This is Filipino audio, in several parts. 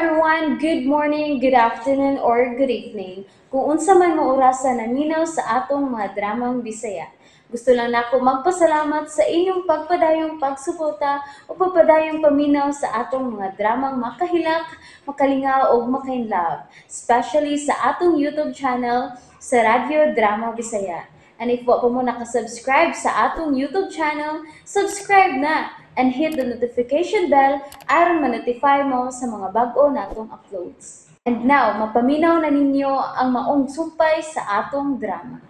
everyone, good morning, good afternoon, or good evening. Kung unsa man mo orasan naminaw sa atong mga dramang Bisaya. Gusto lang nako magpasalamat sa inyong pagpadayong pagsuporta o pagpadayong paminaw sa atong mga dramang makahilak, makalingaw o makainlove, especially sa atong YouTube channel sa Radyo Drama Bisaya. And if wa pa mo nakasubscribe sa atong YouTube channel, subscribe na and hit the notification bell aron ma-notify mo sa mga bag-o natong uploads. And now, mapaminaw na ninyo ang maong sumpay sa atong drama.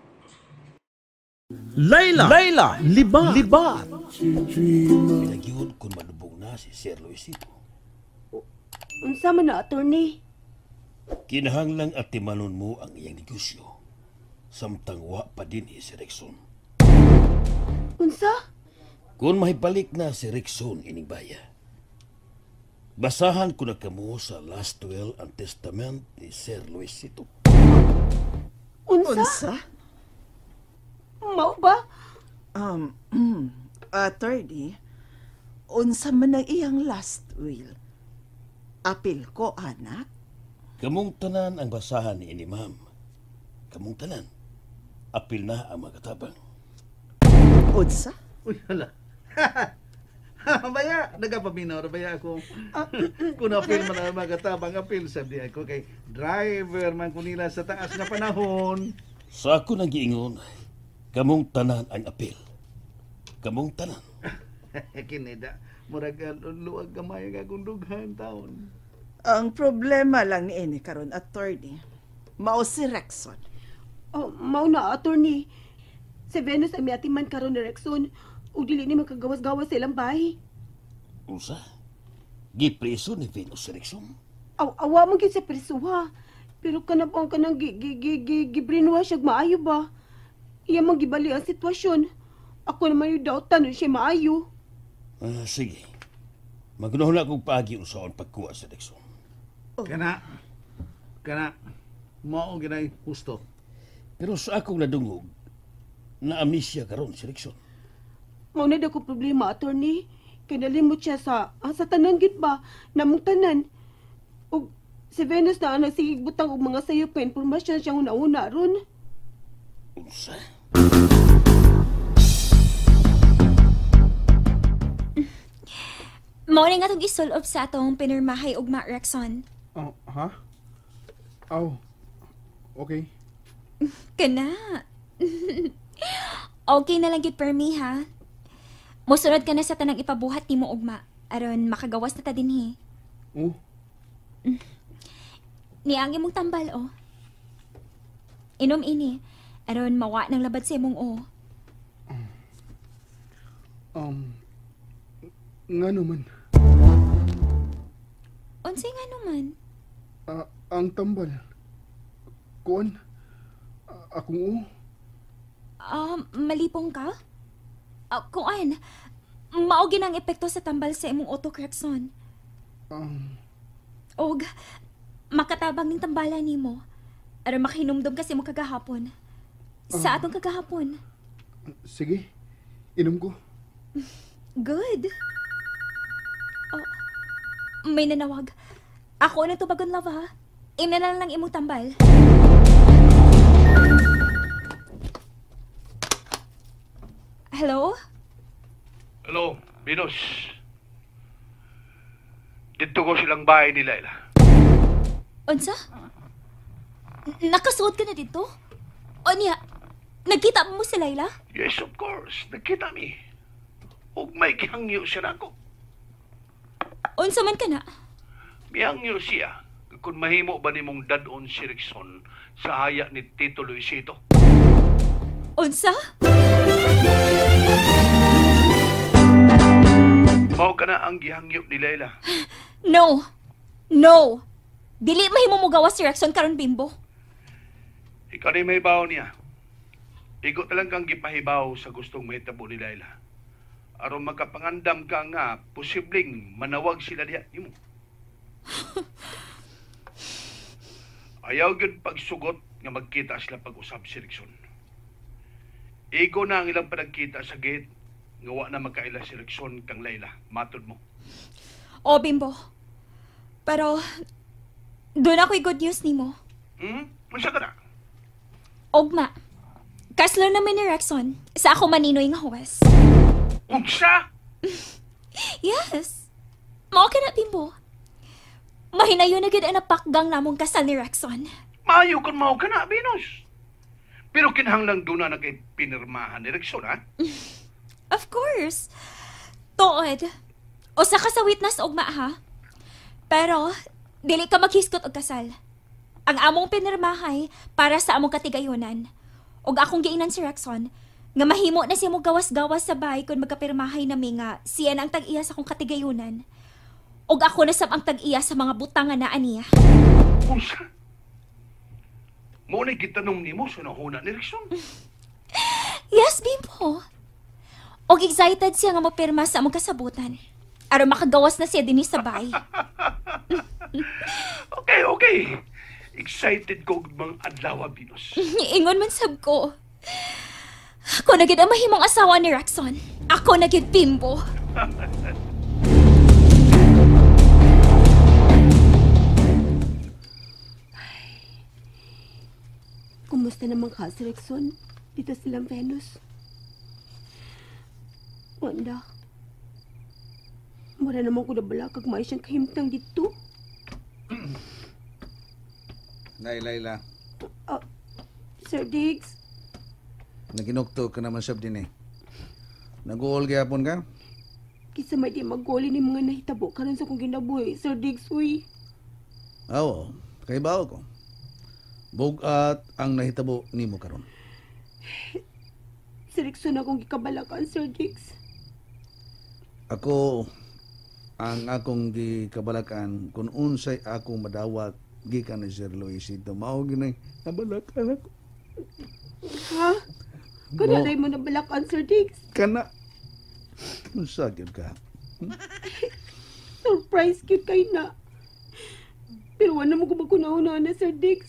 Layla, liba. Pinagyod kung malubog na si Sir Luisito. Unsa man na, attorney? Kinahanglang atimanon mo ang iyang negosyo. Samtang wa pa din si Rexon. Unsa? Kung mahibalik na si Rexon ining baya, basahan ko na kamo sa last will and testament ni Sir Luisito. Unsa? Mao ba? Attorney, unsa man ang iyang last will? Apil ko, anak? Kamong tanan ang basahan ni ini, ma'am. Kamong tanan. Apil na ang magatabang. Unsa? Uy, hala. Baya, nagapaminaw na baya ako. Kung apil man ang magatabang apil, sabi ako kay driver man ko nila sa taas na panahon. Sa ako nang giingon, kamong tanan ang apil. Kamong tanan. Kinida, murag luwag gamay nga gundughan taon. Ang problema lang ni ini karon, attorney, mao si Rexon. Oh, mao na, attorney. Si Venus ay miatiman karon ni Rexon. O dili ni makagawas-gawas silang bahay. Unsa? Gipreso ni Venus Rexon? Awa mo gid sa prisuha. Pero kanapang kanang gibrinwash siya maayo ba? Iya man gibali ang sitwasyon. Ako naman yung doubtan siya maayo. Sige. Magnuhon akong paagi usaon pagkuha sa Rexon. Kana, mao ginay husto. Pero sa akong nadungog, na-amnesia karon si Rexon. Mao na dako problema, attorney. Kaya nalimot siya sa tanan gid ba? Namong tanan. O si Venus na nagsigig butang og mga sayop ka impormasyon siyang una-una ron. Unsa? Mao na nga itong isulob sa atong pinirmahay og Ma Rexon. Oh, ha? Oh, okay. Kana. Okay na lang gid per me, ha? Musunod ka na sa tanang ipabuhat nimo ugma aron makagawas na ta dinhi. Oh, Niangi mong tambal, oh. Inom ini aron mawa ng labad sa imong, oh. nga naman. Unsay nga naman? Ang tambal. Kuan, akong Malipong ka? Kuan, mao ginang epekto sa tambal sa imong autocorrection. Og makatabang ning tambalan nimo aron makahinumdum kasi mo kagahapon. Sa atong kagahapon. sige, inom ko. Good. Oh, may nanawag. Ako na tubagon, love, ha? Ina na lang imong tambal. Hello? Hello, Venus. Dito ko silang bahay ni Laila. Unsa? Nakasuot ka na dito? O niya, nagkita mo si Layla? Yes, of course. Nakita mi. Huwag may kihangyo siya na ako. Unsa man ka na? Mihangyo siya kung mahimo ba nimong dadon si Rexon sa haya ni Tito Luisito. Unsa? Mao ka na ang gihangyo ni Laila. No! No! Dili mahimo mo gawas si Rexon karon, bimbo. Ikaw na may bawo niya. Igo talang kang gipahibaw sa gustong mahitabo ni Laila. Aron magkapangandam ka nga, posibleng manawag sila diya imo. Ayaw yun pagsugot nga magkita sila pag-usap si Rexon. Igo na ang ilang panagkita sa gate nga wa na magkaila si Rexon kang Layla. Matod mo. O, bimbo. Pero, Doon ako'y good news nimo. Masa ka na? Ugma. Kaslo namin ni Rexon sa ako maninoy nga huwes. Unsa? Yes. Mao ka na, Bimbo. Mahinayon na gid ang napakgang namong kasal ni Rexon. Maayo kung mao ka na, Venus. Pero kinahanglang doon na kay pinirmahan ni Rexon, ha? Of course. Tuod. Usa ka sa witness ugma ha. Pero dili ka maghiskot og kasal. Ang among pinirmahay para sa among katigayunan. Og akong giinan si Rexon nga mahimo na siya mo gawas-gawas sa bahay kung magkapirmahay nami nga siya na ang tag-iya sa akong katigayunan. Og ako na sab ang tag-iya sa mga butangan na aniya. Unsa? Mo na gitanong nimo sa nahuna ni Rexon. Yes, Bimbo. Og excited siya nga mapirma sa among kasabutan. Aron makagawas na siya dinhi sa bahay. Okay. Excited ko og mga adlaw, Venus. Ingon man sab ko. Ako na gid ang mahimong asawa ni Rexon. Ako na gid, Bimbo. Kumusta naman ka, si Rexon? Dito silang Venus. Wanda. Mura naman ko na bala kag may siyang kahimtang dito. Layla. Sir Diggs. Naginukto ka naman sab din eh. Nag-uol gyapon ka? Kisa may di mag-goli ni mga nahitabo karon sa kong ginabuhi, Sir Diggs, uy. Oo, kay bao ko. Bugat ang nahitabo nimo karon. Si Rexon akong gikabalakan, Sir Diggs. Ako ang akong gikabalakan kung unsay akong madawat gikan ni Sir Luisito mao ginay nabalakan ako. Ha? Kana day mo nabalakan, Sir Diggs? Kana. Unsa gyud ka? Surprise cute kay na. Pero wala mo ko magkunahuna na, Sir Diggs.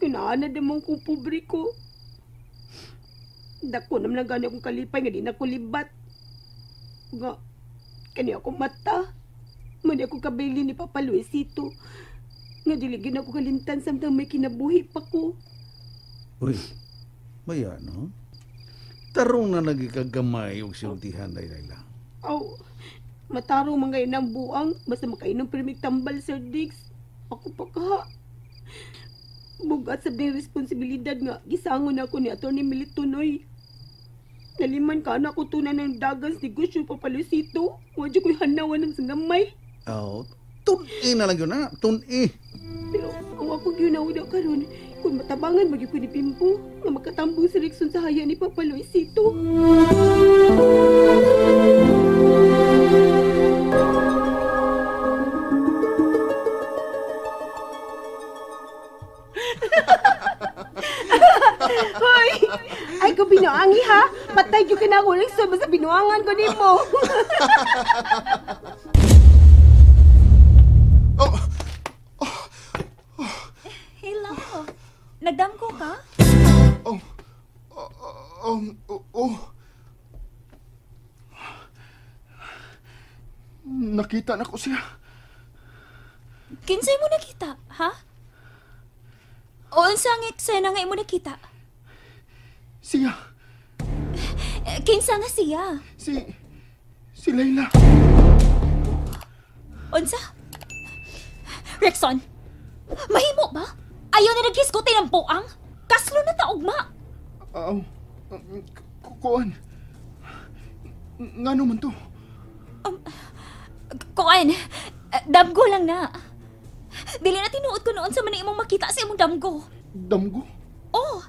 Kinaan na din mong kung pobre ko. Dako naman na gani akong kalipay nga di na ko libat. Nga, kani ako mata. Mani ako kabili ni Papa Luisito. Nga diligin ako kalimtan samtang may kinabuhi pa ko. Uy, maya no? Tarong na nagikagamay og siltihan Layla. Aw, matarong mga inang buang. Basta makainom primig tambal, Sir Diggs. Ako pa ka. Bugat sa ding responsibilidad nga. Gisangon ako ni Atty. Militunoy. Naliman ka na ako tunan ng dagas negosyo Papa Luisito. Wadyo ko'y hanawan ng sangamay. Oh, tun-i na lang yun na. Tun-i. Pero ang ako ginawid ako karon, kung matabangan maging ko ni Pimpo, nga magkatambong si Rexon sa haya ni Papa Luisito. Hoy! Ay ko binuangi ha! Patay yung kinakulik sa basta binuangan ko ni mo! Hello. Nagdamko ka? Nakita na ko siya. Kinsay mo nakita, ha? O unsang eksena nga imo nakita? Siya. Kinsa nga siya? Si Layla. Unsa? Rexon, mahimo ba? Ayaw na naghisguti ng buang? Kaslo na taugma. Kuan. Ngano man to? Kuan, damgo lang na. Dili na tinuod ko noon sa man imong makita sa imong damgo. Damgo? Oh,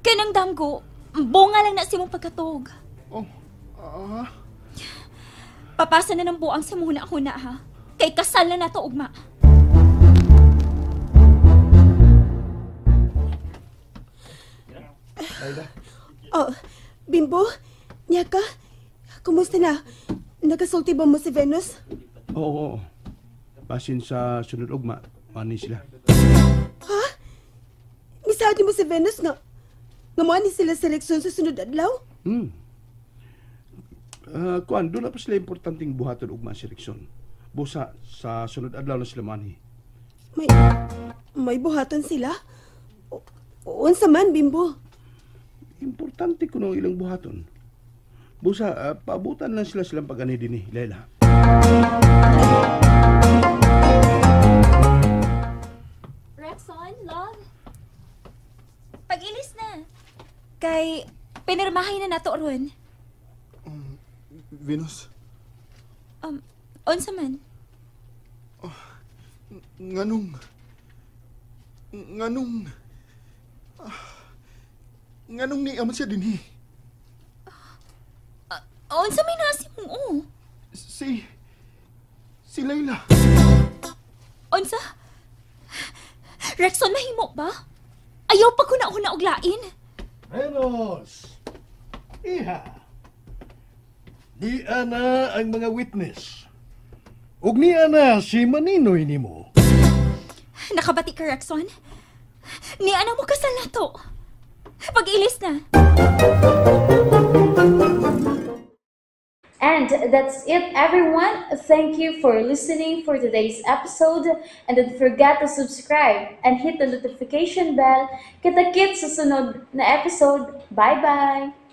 kanang damgo, bunga lang na sa imong pagkatog. Papasa na ng buang sa muna-huna ha. Kay kasal na nato ugma. Oh, Bimbo, Nyaka, kumusta na? Nagasulti ba mo si Venus? Oo. Basin sa sunod ugma, mani sila. Ha? Misabi mo si Venus nga mani sila sa Rexon sa sunod adlaw? Kuan, doon na pa sila importanteng buhaton ugma si Rexon. Busa sa sunod adlaw na sila mani. May buhatan sila? Unsa man, Bimbo? Importante kuno ilang buhaton. Busa, paabutan lang silang pag-ani din Layla. Rexon, love. Pag-ilis na. Kay, pinirmahay na nato ron. Venus, Unsa man? nganong ni aman siya dinhi. Unsa may nasi mo? Si Layla. Unsa? Rexon, mahimo ba? Ayaw pa ko na og lain. Venus! Iha! Di ana ang mga witness. Ug ni ana si Maninoy nimo. Nakabati ka, Rexon? Ni ana mo kasal na to. Pag-ilis na. And that's it, everyone. Thank you for listening for today's episode. And don't forget to subscribe and hit the notification bell. Kita-kits sa sunod na episode. Bye-bye!